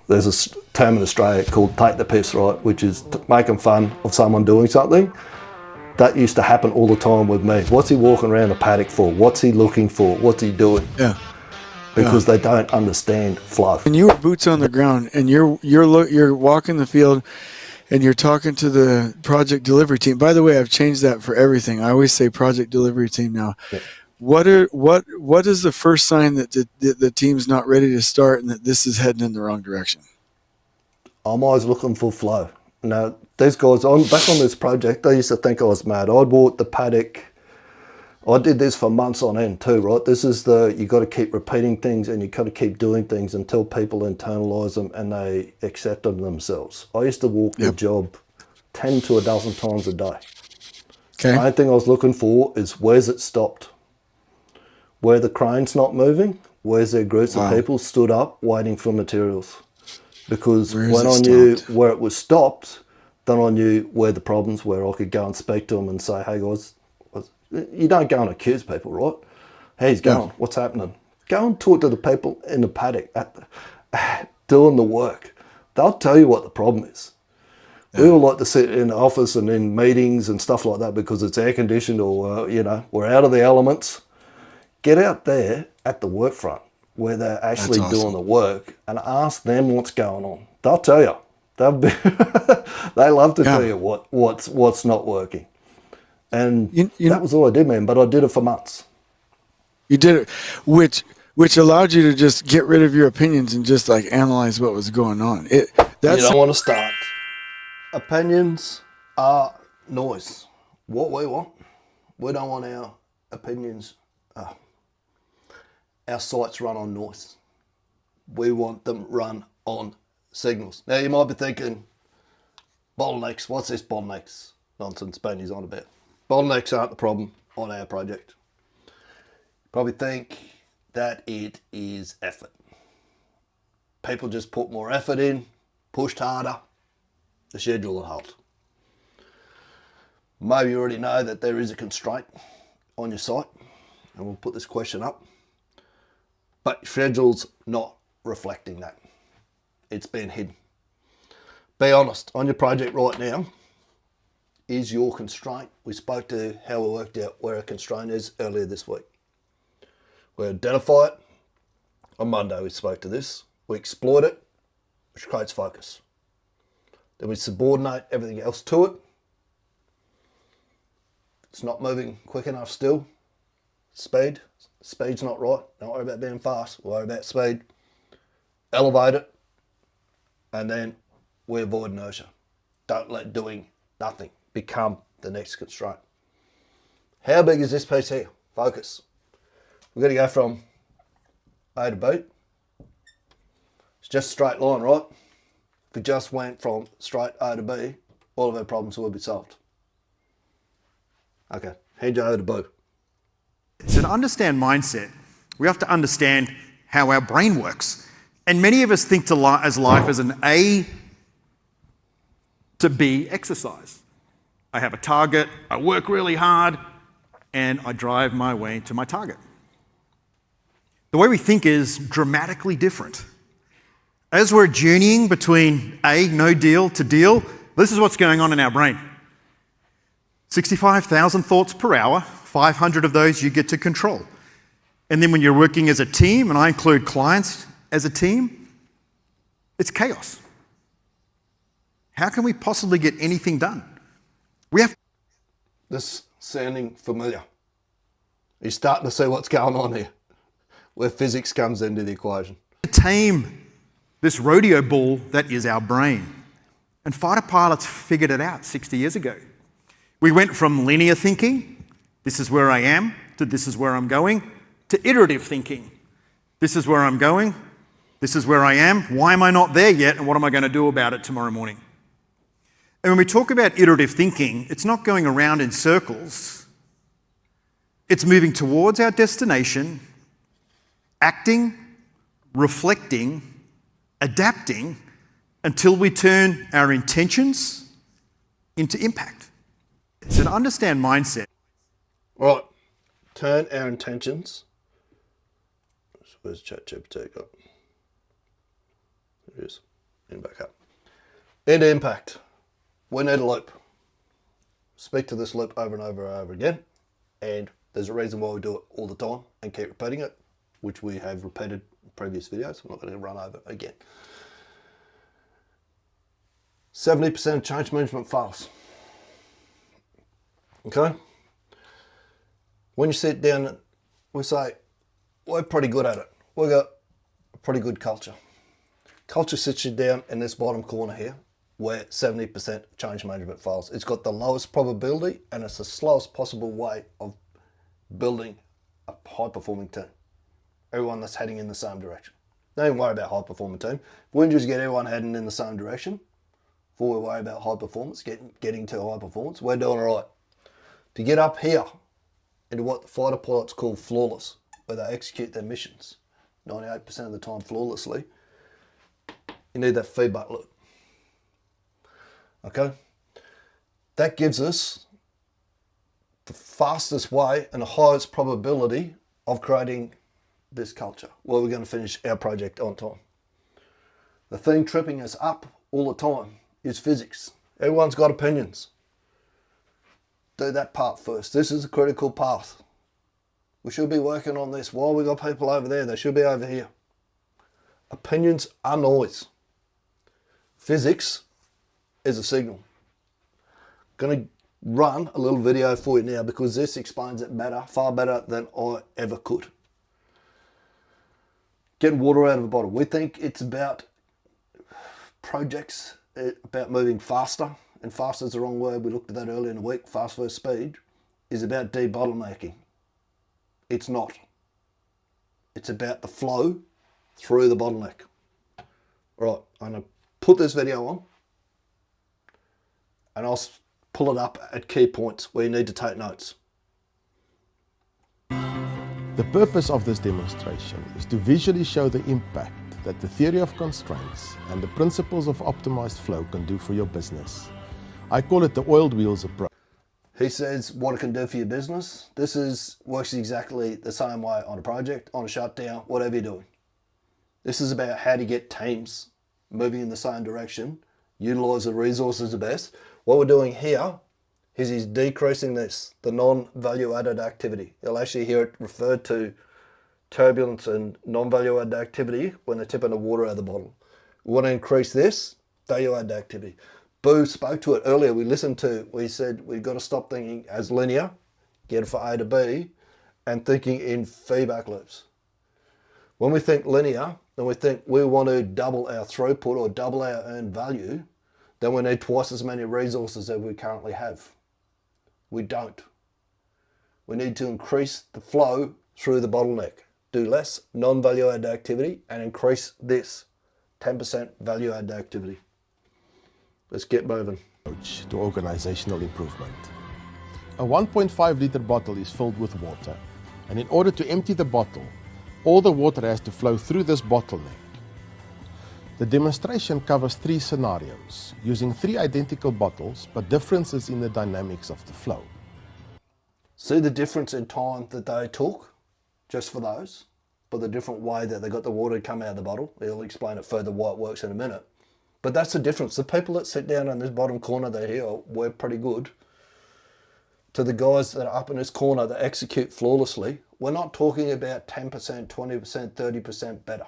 there's a term in Australia called take the piss, right? Which is making fun of someone doing something. That used to happen all the time with me. What's he walking around the paddock for? What's he looking for? What's he doing? Yeah. Because they don't understand flow. And you were boots on the ground, and you're walking the field, and you're talking to the project delivery team. By the way, I've changed that for everything. I always say project delivery team now. Yeah. What is the first sign that the team's not ready to start and that this is heading in the wrong direction? I'm always looking for flow. Now, these guys, back on this project, they used to think I was mad. I'd walk the paddock. I did this for months on end too, right? This is you got to keep repeating things, and you got to keep doing things until people internalize them and they accept them themselves. I used to walk the job 10 to a dozen times a day. Okay. The main thing I was looking for is where's it stopped? Where the crane's not moving, where's there groups of people stood up waiting for materials? Because when I knew where it was stopped, then I knew where the problems were. I could go and speak to them and say, hey guys, you don't go and accuse people, right? How's it going? What's happening? Go and talk to the people in the paddock doing the work. They'll tell you what the problem is. We all like to sit in the office and in meetings and stuff like that because it's air conditioned or, we're out of the elements. Get out there at the work front where they're actually doing the work and ask them what's going on. They'll tell you. They love to tell you what's not working. And that was all I did, man. But I did it for months. You did it, which allowed you to just get rid of your opinions and just like analyze what was going on. You don't want to start. Opinions are noise. What we want, we don't want our opinions. Our sites run on noise. We want them run on signals. Now you might be thinking, bottlenecks, what's this bottlenecks nonsense Benny's on about? Bottlenecks aren't the problem on our project. Probably think that it is effort. People just put more effort in, pushed harder, the schedule will halt. Maybe you already know that there is a constraint on your site, and we'll put this question up. But your schedule's not reflecting that. It's been hidden. Be honest, on your project right now, is your constraint. We spoke to how we worked out where a constraint is earlier this week. We identify it. On Monday we spoke to this. We exploit it, which creates focus. Then we subordinate everything else to it. It's not moving quick enough still. Speed's not right. Don't worry about being fast. Worry about speed. Elevate it. And then we avoid inertia. Don't let doing nothing become the next constraint. How big is this piece here? Focus. We're going to go from A to B. It's just a straight line, right? If we just went from straight A to B, all of our problems would be solved. Okay, head over to B. So to understand mindset, we have to understand how our brain works. And many of us think as life as an A to B exercise. I have a target, I work really hard, and I drive my way to my target. The way we think is dramatically different. As we're journeying between A, no deal, to deal, this is what's going on in our brain. 65,000 thoughts per hour, 500 of those you get to control. And then when you're working as a team, and I include clients as a team, it's chaos. How can we possibly get anything done? This sounding familiar. You're starting to see what's going on here, where physics comes into the equation. To tame this rodeo bull that is our brain. And fighter pilots figured it out 60 years ago. We went from linear thinking, this is where I am, to this is where I'm going, to iterative thinking. This is where I'm going, this is where I am, why am I not there yet, and what am I going to do about it tomorrow morning? And when we talk about iterative thinking, it's not going around in circles. It's moving towards our destination, acting, reflecting, adapting, until we turn our intentions into impact. So to understand mindset. Right, turn our intentions. Where's ChatGPT got? There it is. and back up. End impact. We need a loop. Speak to this loop over and over and over again, and there's a reason why we do it all the time and keep repeating it, which we have repeated in previous videos. I'm not going to run over again. 70% of change management fails. Okay? When you sit down, we say, we're pretty good at it. We've got a pretty good culture. Culture sits you down in this bottom corner here, where 70% change management fails. It's got the lowest probability and it's the slowest possible way of building a high-performing team. Everyone that's heading in the same direction. Don't even worry about high-performing team. If we can just get everyone heading in the same direction, before we worry about high performance, getting to high performance, we're doing all right. To get up here into what the fighter pilots call flawless, where they execute their missions 98% of the time flawlessly, you need that feedback loop. Okay? That gives us the fastest way and the highest probability of creating this culture where we're going to finish our project on time. The thing tripping us up all the time is physics. Everyone's got opinions. Do that part first. This is a critical path. We should be working on this. Why we got people over there? They should be over here. Opinions are noise. Physics is a signal. Going to run a little video for you now because this explains it better, far better than I ever could. Getting water out of a bottle. We think it's about projects, about moving faster, and faster is the wrong word. We looked at that earlier in the week. Fast versus speed is about debottlenecking. It's not. It's about the flow through the bottleneck. Right, I'm going to put this video on and I'll pull it up at key points where you need to take notes. The purpose of this demonstration is to visually show the impact that the theory of constraints and the principles of optimized flow can do for your business. I call it the oiled wheels approach. He says what it can do for your business. This works exactly the same way on a project, on a shutdown, whatever you're doing. This is about how to get teams moving in the same direction, utilize the resources the best. What we're doing here is he's decreasing this, the non-value added activity. You'll actually hear it referred to turbulence and non-value added activity when they're tipping the water out of the bottle. We want to increase this value added activity. Boo spoke to it earlier. We said we've got to stop thinking as linear, get it from A to B, and thinking in feedback loops. When we think linear, then we think we want to double our throughput or double our earned value, then we need twice as many resources as we currently have. We don't. We need to increase the flow through the bottleneck. Do less non-value added activity and increase this 10% value added activity. Let's get moving. To organizational improvement. A 1.5 liter bottle is filled with water, and in order to empty the bottle, all the water has to flow through this bottleneck. The demonstration covers 3 scenarios, using 3 identical bottles, but differences in the dynamics of the flow. See the difference in time that they took just for those, but the different way that they got the water to come out of the bottle. He'll explain it further why it works in a minute. But that's the difference. The people that sit down in this bottom corner there here, we're pretty good. To the guys that are up in this corner that execute flawlessly, we're not talking about 10%, 20%, 30% better.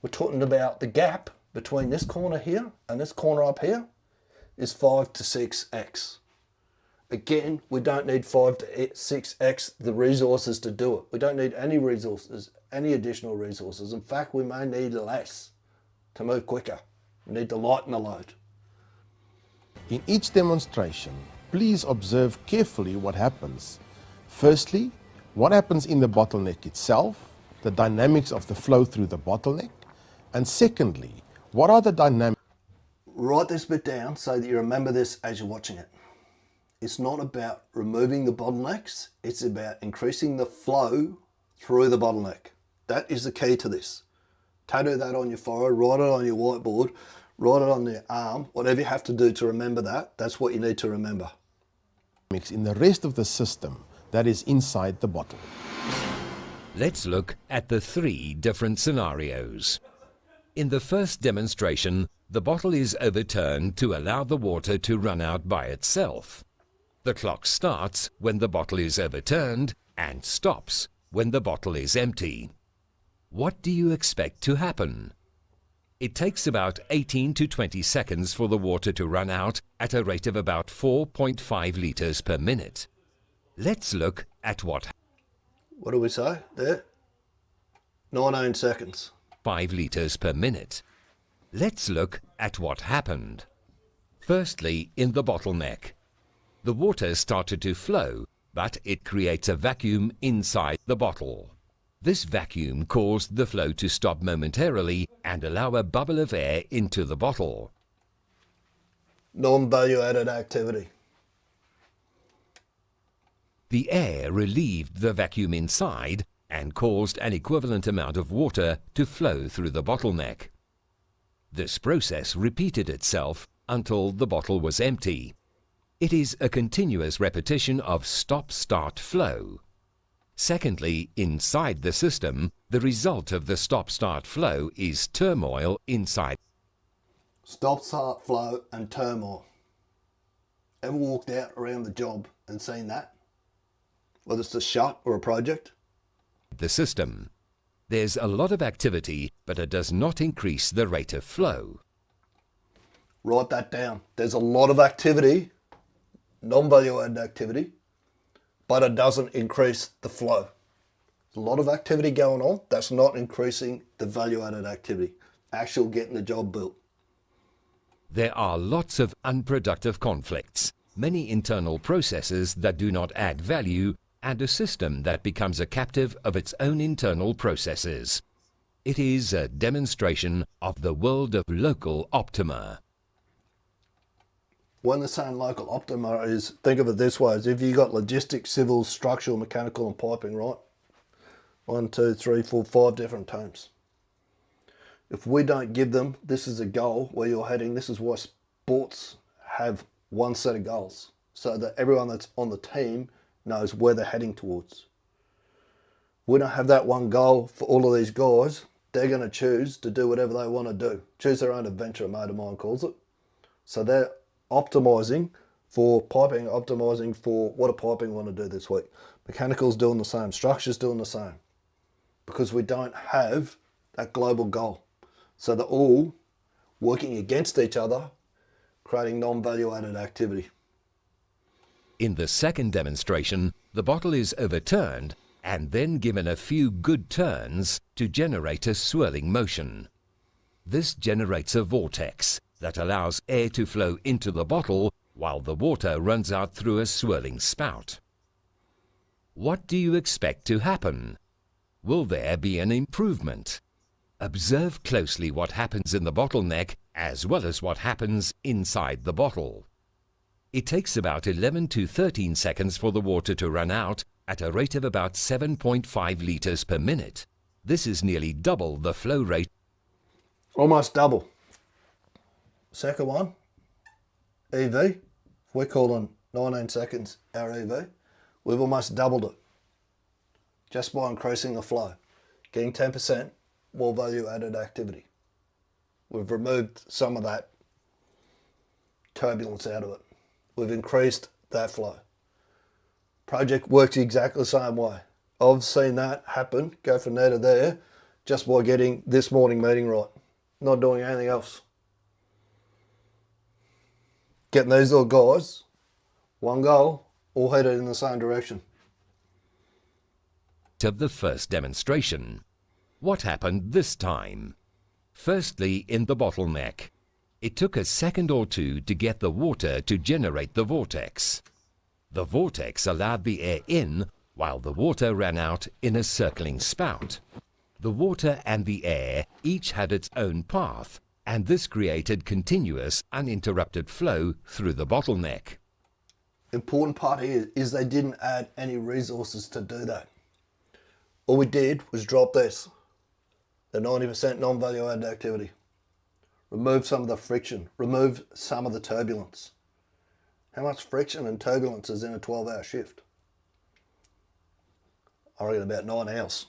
We're talking about the gap between this corner here and this corner up here is 5 to 6x. Again, we don't need 5 to 6x the resources to do it. We don't need any resources, any additional resources. In fact, we may need less to move quicker. We need to lighten the load. In each demonstration, please observe carefully what happens. Firstly, what happens in the bottleneck itself, the dynamics of the flow through the bottleneck, and secondly, what are the dynamics? Write this bit down so that you remember this as you're watching it. It's not about removing the bottlenecks, it's about increasing the flow through the bottleneck. That is the key to this. Tattoo that on your forehead, write it on your whiteboard, write it on your arm, whatever you have to do to remember that, that's what you need to remember. In the rest of the system that is inside the bottle. Let's look at the 3 different scenarios. In the first demonstration, the bottle is overturned to allow the water to run out by itself. The clock starts when the bottle is overturned and stops when the bottle is empty. What do you expect to happen? It takes about 18 to 20 seconds for the water to run out at a rate of about 4.5 litres per minute. Let's look at what What do we say there? 19 seconds. 5 litres per minute. Let's look at what happened. Firstly, in the bottleneck, the water started to flow, but it creates a vacuum inside the bottle. This vacuum caused the flow to stop momentarily and allow a bubble of air into the bottle. Non-value added activity. The air relieved the vacuum inside and caused an equivalent amount of water to flow through the bottleneck. This process repeated itself until the bottle was empty. It is a continuous repetition of stop-start flow. Secondly, inside the system, the result of the stop-start flow is turmoil inside. Stop, start, flow and turmoil. Ever walked out around the job and seen that? Whether it's a shut or a project? The system. There's a lot of activity, but it does not increase the rate of flow. Write that down. There's a lot of activity, non-value added activity, but it doesn't increase the flow. There's a lot of activity going on. That's not increasing the value added activity. Actual getting the job built. There are lots of unproductive conflicts, many internal processes that do not add value, and a system that becomes a captive of its own internal processes. It is a demonstration of the world of local optima. When they're saying local optima is, think of it this way, is if you got logistics, civil, structural, mechanical and piping, right? 1, 2, 3, 4, 5 different teams. If we don't give them, this is a goal where you're heading, this is why sports have one set of goals, so that everyone that's on the team knows where they're heading towards. We don't have that one goal for all of these guys. They're going to choose to do whatever they want to do. Choose their own adventure, a mate of mine calls it. So they're optimising for piping, optimising for what a piping want to do this week. Mechanical's doing the same, structure's doing the same. Because we don't have that global goal. So they're all working against each other, creating non-value added activity. In the second demonstration, the bottle is overturned and then given a few good turns to generate a swirling motion. This generates a vortex that allows air to flow into the bottle while the water runs out through a swirling spout. What do you expect to happen? Will there be an improvement? Observe closely what happens in the bottleneck as well as what happens inside the bottle. It takes about 11 to 13 seconds for the water to run out at a rate of about 7.5 litres per minute. This is nearly double the flow rate. Almost double. Second one, EV, we're calling 19 seconds our EV. We've almost doubled it just by increasing the flow, getting 10% more value added activity. We've removed some of that turbulence out of it. We've increased that flow. Project works exactly the same way. I've seen that happen, go from there to there, just by getting this morning meeting right. Not doing anything else. Getting these little guys, one goal, all headed in the same direction. Of the first demonstration. What happened this time? Firstly, in the bottleneck, it took a second or two to get the water to generate the vortex. The vortex allowed the air in while the water ran out in a circling spout. The water and the air each had its own path, and this created continuous, uninterrupted flow through the bottleneck. Important part here is they didn't add any resources to do that. All we did was drop this, the 90% non-value added activity. Remove some of the friction, remove some of the turbulence. How much friction and turbulence is in a 12-hour shift? I reckon about 9 hours.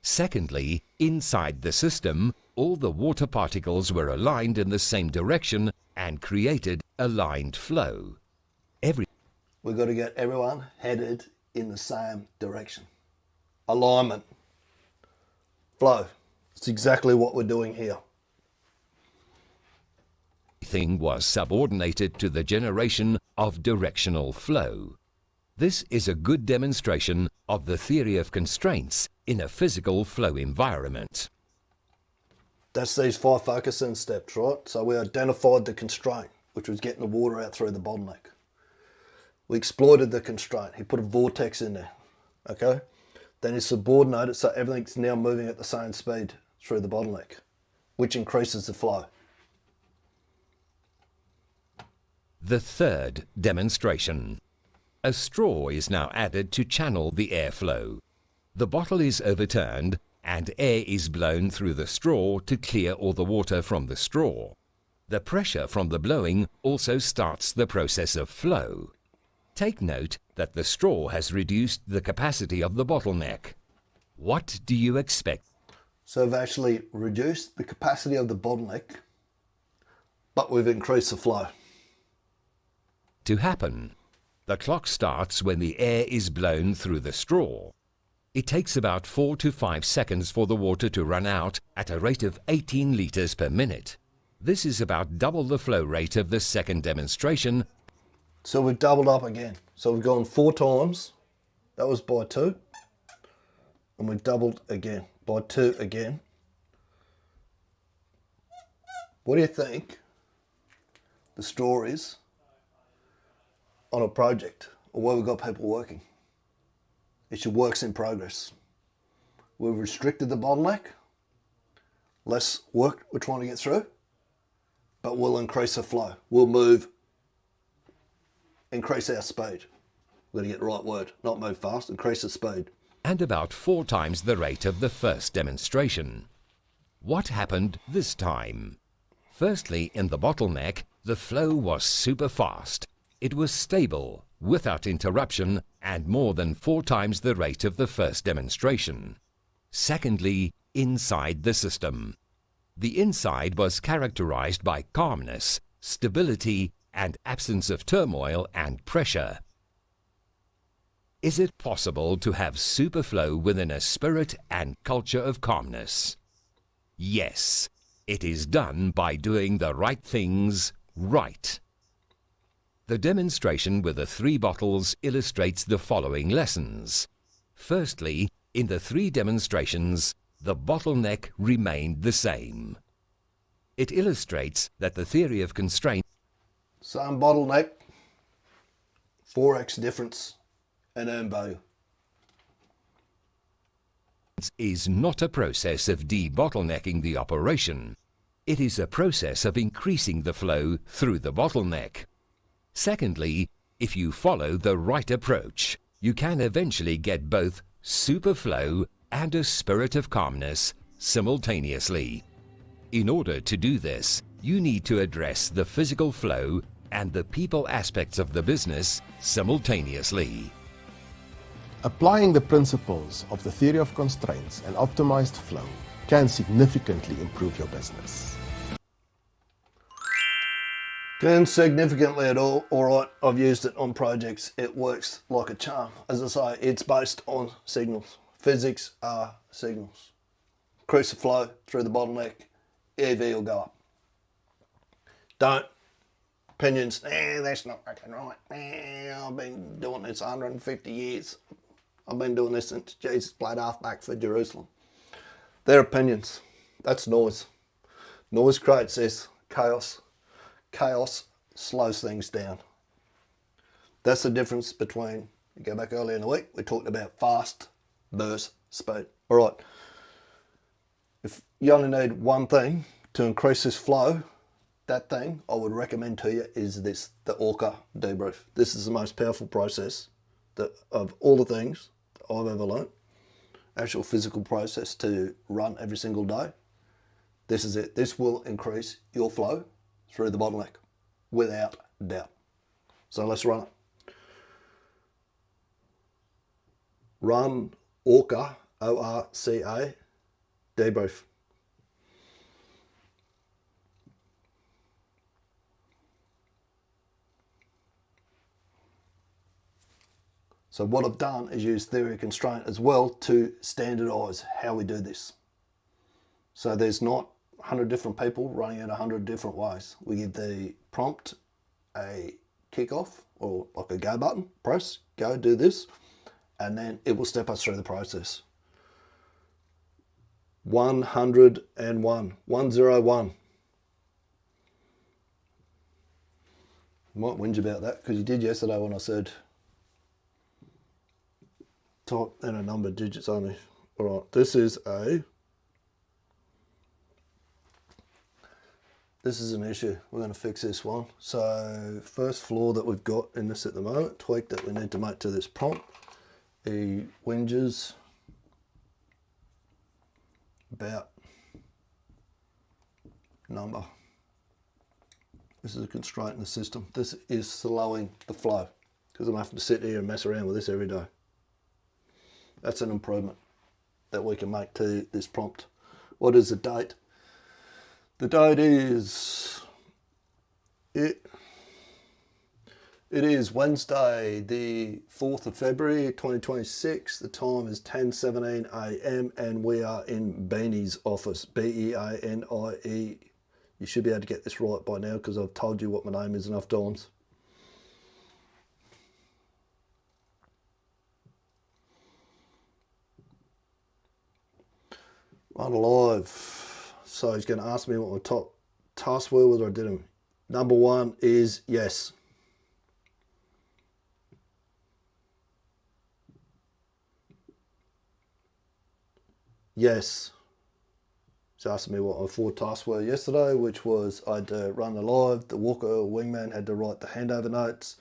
Secondly, inside the system, all the water particles were aligned in the same direction and created aligned flow. We've got to get everyone headed in the same direction. Alignment. Flow. It's exactly what we're doing here. Everything was subordinated to the generation of directional flow. This is a good demonstration of the theory of constraints in a physical flow environment. That's these 5 focusing steps, right? So we identified the constraint, which was getting the water out through the bottleneck. We exploited the constraint. He put a vortex in there, okay? Then he subordinated so everything's now moving at the same speed through the bottleneck, which increases the flow. The third demonstration. A straw is now added to channel the airflow. The bottle is overturned and air is blown through the straw to clear all the water from the straw. The pressure from the blowing also starts the process of flow. Take note that the straw has reduced the capacity of the bottleneck. What do you expect? So we've actually reduced the capacity of the bottleneck, but we've increased the flow. To happen? The clock starts when the air is blown through the straw. It takes about 4 to 5 seconds for the water to run out at a rate of 18 litres per minute. This is about double the flow rate of the second demonstration. So we've doubled up again. So we've gone 4 times. That was by 2. And we've doubled again by 2 again. What do you think the straw is on a project or where we've got people working? It's your works in progress. We've restricted the bottleneck. Less work we're trying to get through, but we'll increase the flow. We'll move, increase our speed. We've got to get the right word, not move fast, increase the speed. And about 4 times the rate of the first demonstration. What happened this time? Firstly, in the bottleneck, the flow was super fast. It was stable, without interruption, and more than 4 times the rate of the first demonstration. Secondly, inside the system. The inside was characterized by calmness, stability, and absence of turmoil and pressure. Is it possible to have superflow within a spirit and culture of calmness? Yes, it is done by doing the right things right. The demonstration with the 3 bottles illustrates the following lessons. Firstly, in the 3 demonstrations, the bottleneck remained the same. It illustrates that the theory of constraint Same bottleneck, 4x difference in earn value. is not a process of debottlenecking the operation. It is a process of increasing the flow through the bottleneck. Secondly, if you follow the right approach, you can eventually get both superflow and a spirit of calmness simultaneously. In order to do this, you need to address the physical flow and the people aspects of the business simultaneously. Applying the principles of the theory of constraints and optimized flow can significantly improve your business. Can significantly at all right, I've used it on projects. It works like a charm. As I say, it's based on signals. Physics are signals. Increase the flow through the bottleneck, EV will go up. Don't. Opinions, that's not fucking right. I've been doing this 150 years. I've been doing this since Jesus played halfback for Jerusalem. Their opinions. That's noise. Noise creates this chaos. Chaos slows things down. That's the difference between, you go back earlier in the week, we talked about fast versus speed. All right, if you only need one thing to increase this flow, that thing I would recommend to you is this, the ORCA debrief. This is the most powerful process that of all the things that I've ever learned. Actual physical process to run every single day. This is it. This will increase your flow through the bottleneck, without doubt. So let's run it. Run ORCA ORCA, debrief. So what I've done is use theory of constraint as well to standardise how we do this. So there's not 100 different people running it 100 different ways. We give the prompt a kickoff or like a go button, press, go, do this, and then it will step us through the process. 101, 101. You might whinge about that because you did yesterday when I said type and a number, digits only. All right, this is an issue. We're going to fix this one. So first flaw that we've got in this at the moment, tweak that we need to make to this prompt. He whinges about number. This is a constraint in the system. This is slowing the flow because I'm having to sit here and mess around with this every day. That's an improvement that we can make to this prompt. What is the date? The date is, it is Wednesday, the 4th of February, 2026. The time is 10:17 a.m. and we are in Beanie's office, B-E-A-N-I-E. You should be able to get this right by now because I've told you what my name is enough times. Run live. So he's going to ask me what my top tasks were, whether I did them. Number one is yes. Yes. He's asking me what my 4 tasks were yesterday, which was I had to run the live, the walker or wingman had to write the handover notes,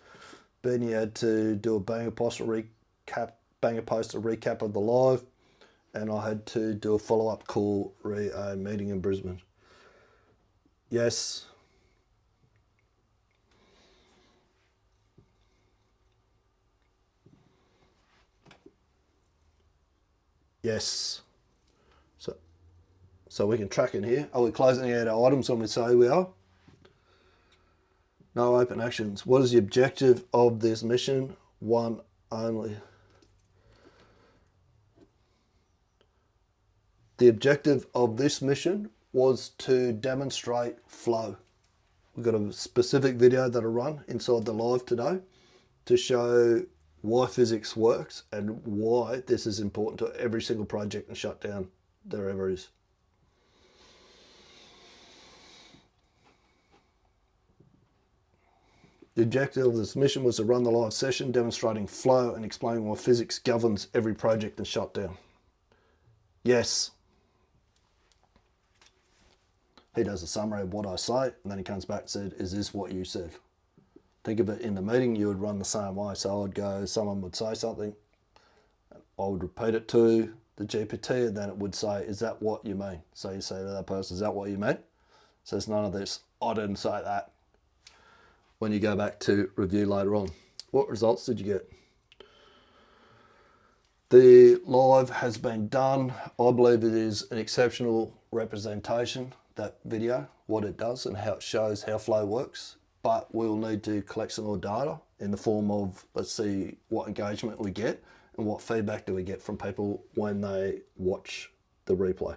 Beanie had to do a banger post, a recap of the live, and I had to do a follow-up call re a meeting in Brisbane. Yes. Yes. So we can track in here. Are we closing out our items when we say we are? No open actions. What is the objective of this mission? One only. The objective of this mission was to demonstrate flow. We've got a specific video that I run inside the live today to show why physics works and why this is important to every single project and shutdown there ever is. The objective of this mission was to run the live session demonstrating flow and explaining why physics governs every project and shutdown. Yes. He does a summary of what I say and then he comes back and said, is this what you said? Think of it in the meeting, you would run the same way. So I'd go, someone would say something, I would repeat it to the GPT and then it would say, is that what you mean? So you say to that person, is that what you meant? So there's none of this, I didn't say that. When you go back to review later on. What results did you get? The live has been done. I believe it is an exceptional representation, that video, what it does and how it shows how flow works. But we'll need to collect some more data in the form of, let's see what engagement we get and what feedback do we get from people when they watch the replay.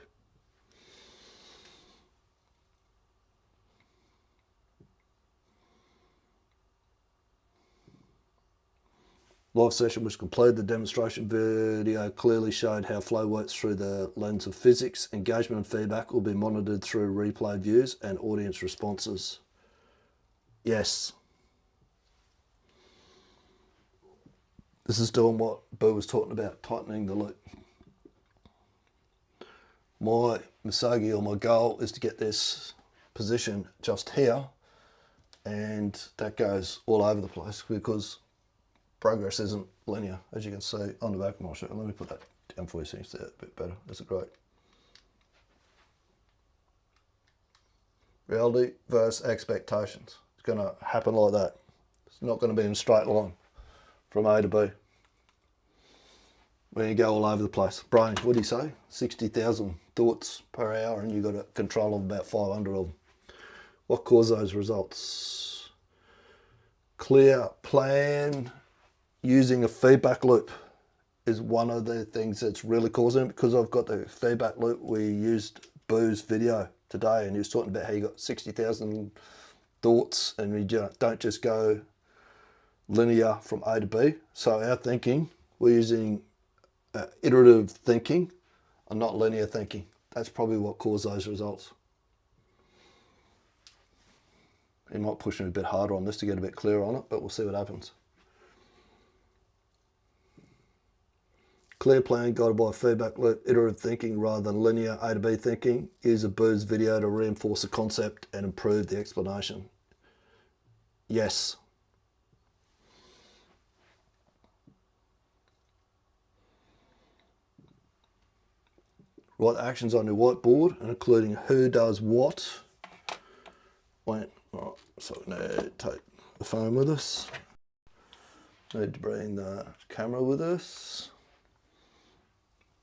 Live session was completed. The demonstration video clearly showed how flow works through the lens of physics. Engagement and feedback will be monitored through replay views and audience responses. Yes. This is doing what Boo was talking about, tightening the loop. My misogi or my goal is to get this position just here, and that goes all over the place because progress isn't linear, as you can see on the back of my shirt. Let me put that down for you so you can see it a bit better. That's great. Reality versus expectations. It's going to happen like that. It's not going to be in a straight line from A to B. when you go all over the place. Brain, what do you say? 60,000 thoughts per hour, and you've got a control of about 500 of them. What cause those results? Clear plan using a feedback loop is one of the things that's really causing it. Because I've got the feedback loop, we used Boo's video today, and he was talking about how you got 60,000 thoughts, and we don't just go linear from A to B. So our thinking, we're using iterative thinking and not linear thinking. That's probably what caused those results. You might push me a bit harder on this to get a bit clearer on it, but we'll see what happens. Clear plan guided by a feedback loop, iterative thinking rather than linear A to B thinking. Use a Boo's video to reinforce the concept and improve the explanation. Yes. Write actions on your whiteboard, including who does what, when. Right, so we need to take the phone with us. Need to bring the camera with us.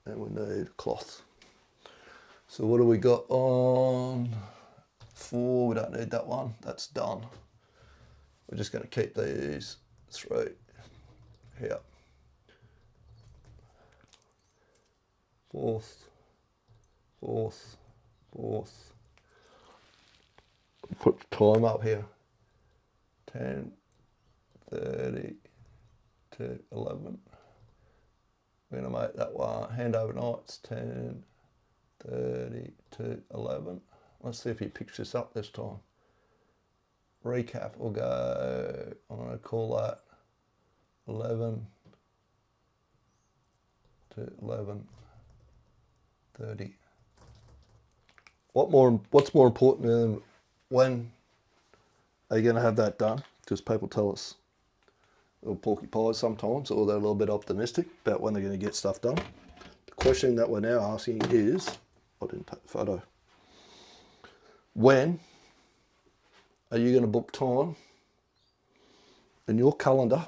And we need cloth. So what do we got on 4? We don't need that one. That's done. We're just going to keep these 3 here. 4th, 4th, 4th. Put the time up here. 10:30 to 11. We're going to make that one handover nights 10:30 to 11. Let's see if he picks this up this time. Recap, we'll go, I'm going to call that 11 to 11:30. What's more important than when are you going to have that done? Because people tell us little porcupines sometimes, or they're a little bit optimistic about when they're going to get stuff done. The question that we're now asking is, I didn't take the photo. When are you going to book time in your calendar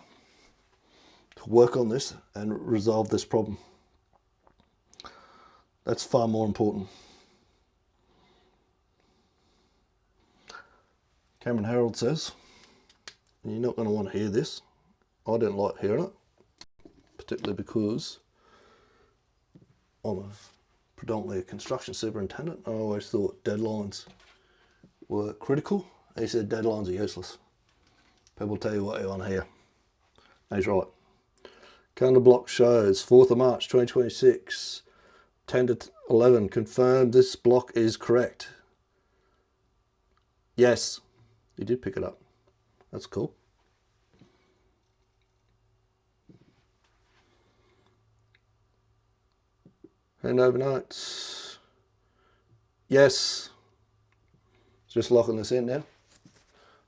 to work on this and resolve this problem? That's far more important. Cameron Harold says, and you're not going to want to hear this. I didn't like hearing it, particularly because I'm predominantly a construction superintendent. I always thought deadlines were critical. He said deadlines are useless. People tell you what you want to hear. And he's right. Calendar block shows 4th of March 2026, 10 to 11. Confirm this block is correct. Yes, you did pick it up. That's cool. Handover notes. Yes. Just locking this in now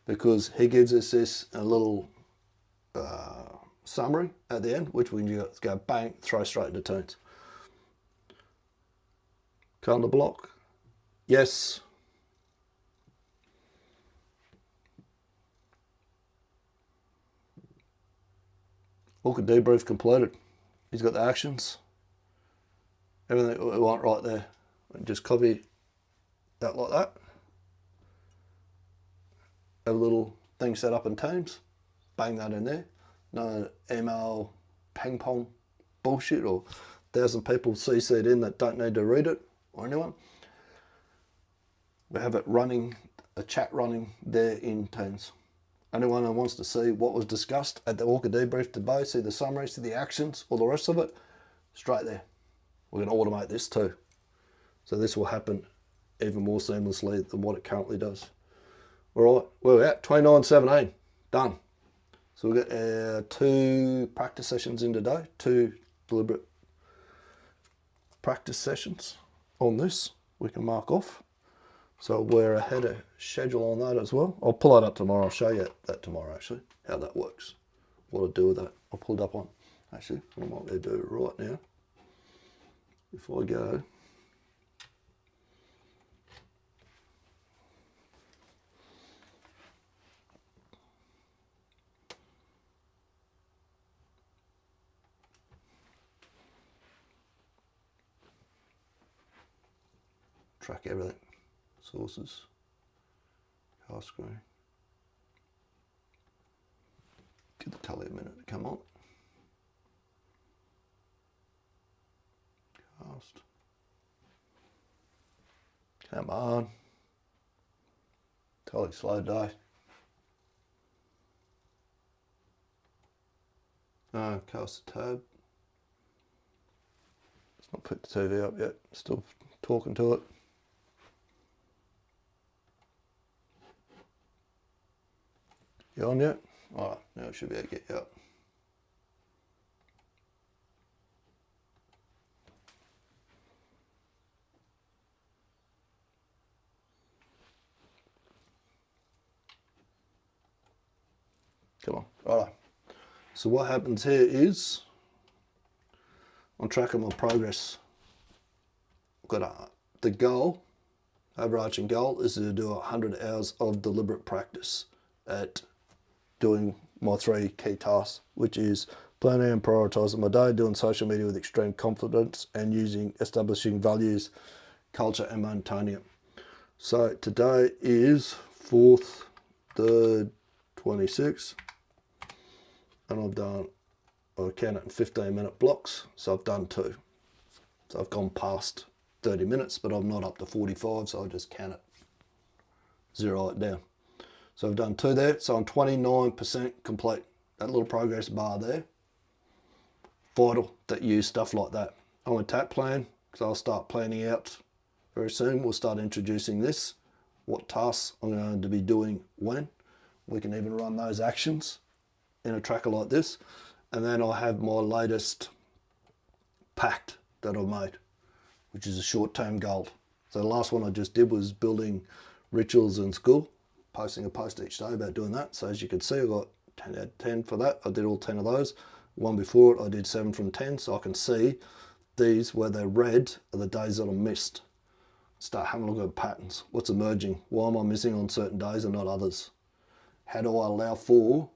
because he gives us this a little summary at the end, which we can just go bang, throw straight into tunes. Calendar block. Yes. ORCA debrief completed. He's got the actions. Everything we want right there. And just copy that like that. Have a little thing set up in Teams. Bang that in there. No email ping pong bullshit or 1,000 people CC'd in that don't need to read it or anyone. We have it running, a chat running there in Teams. Anyone who wants to see what was discussed at the ORCA debrief today, see the summary, see the actions, all the rest of it, straight there. We're going to automate this too. So this will happen even more seamlessly than what it currently does. All right, where we're at, 29:17, done. So we've got 2 practice sessions in today, 2 deliberate practice sessions on this. We can mark off. So we're ahead of schedule on that as well. I'll pull that up tomorrow. I'll show you that tomorrow actually, how that works. What I'll do with that. I'll pull it up on, actually, what I might be do right now. Before I go. track everything. Sources, car screen. Give the telly a minute to come on. Cast. Come on. Telly slow day. No, cast the tab. Let's not put the TV up yet. Still talking to it. You on yet? Alright, now it should be able to get you up. Come on, righto. So what happens here is, I'm tracking my progress. I've got the goal, overarching goal, is to do 100 hours of deliberate practice at doing my 3 key tasks, which is planning and prioritising my day, doing social media with extreme confidence, and establishing values, culture, and maintaining it. So today is 4th, 3rd, 26, and I count it in 15-minute blocks, so I've done 2. So I've gone past 30 minutes, but I'm not up to 45, so I just count it, zero it down. So I've done 2 there, so I'm 29% complete. That little progress bar there, vital that you use stuff like that. I'm going to tap plan, because I'll start planning out very soon. We'll start introducing this, what tasks I'm going to be doing when. We can even run those actions in a tracker like this. And then I have my latest pact that I've made, which is a short-term goal. So the last one I just did was building rituals in school, posting a post each day about doing that. So as you can see, I got 10 out of 10 for that. I did all 10 of those. One before it, I did 7 from 10. So I can see these where they're red are the days that I missed. Start having a look at patterns. What's emerging? Why am I missing on certain days and not others? How do I allow for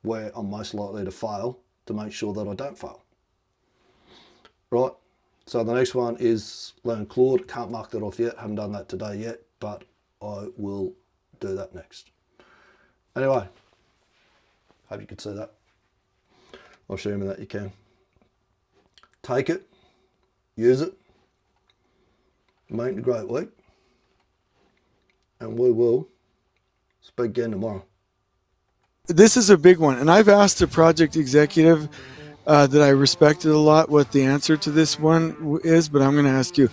where I'm most likely to fail to make sure that I don't fail? Right. So the next one is learn Claude. Can't mark that off yet. Haven't done that today yet, but I will do that next. Anyway, hope you can see that. I'm assuming that you can. Take it, use it, make it a great week, and we will speak again tomorrow. This is a big one, and I've asked a project executive that I respected a lot what the answer to this one is, but I'm going to ask you.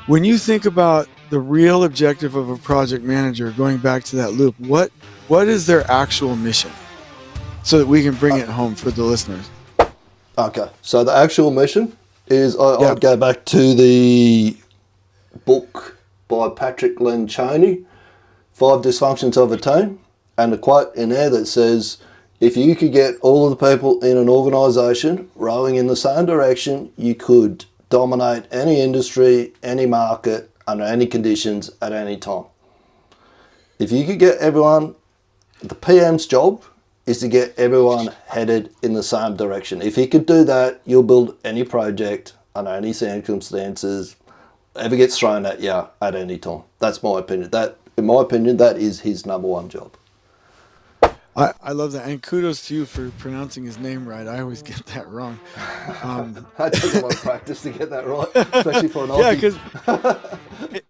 When you think about the real objective of a project manager, going back to that loop, what is their actual mission, so that we can bring it home for the listeners? Okay, so the actual mission is, I'd go back to the book by Patrick Lencioni, 5 Dysfunctions of a Team, and a quote in there that says, if you could get all of the people in an organisation rowing in the same direction, you could dominate any industry, any market, under any conditions, at any time. If you could get everyone, the PM's job is to get everyone headed in the same direction. If he could do that, you'll build any project under any circumstances, ever gets thrown at you at any time. That's my opinion. In my opinion, that is his number 1 job. I love that, and kudos to you for pronouncing his name right. I always get that wrong. I took a lot of practice to get that right, especially for an Aussie. Yeah, because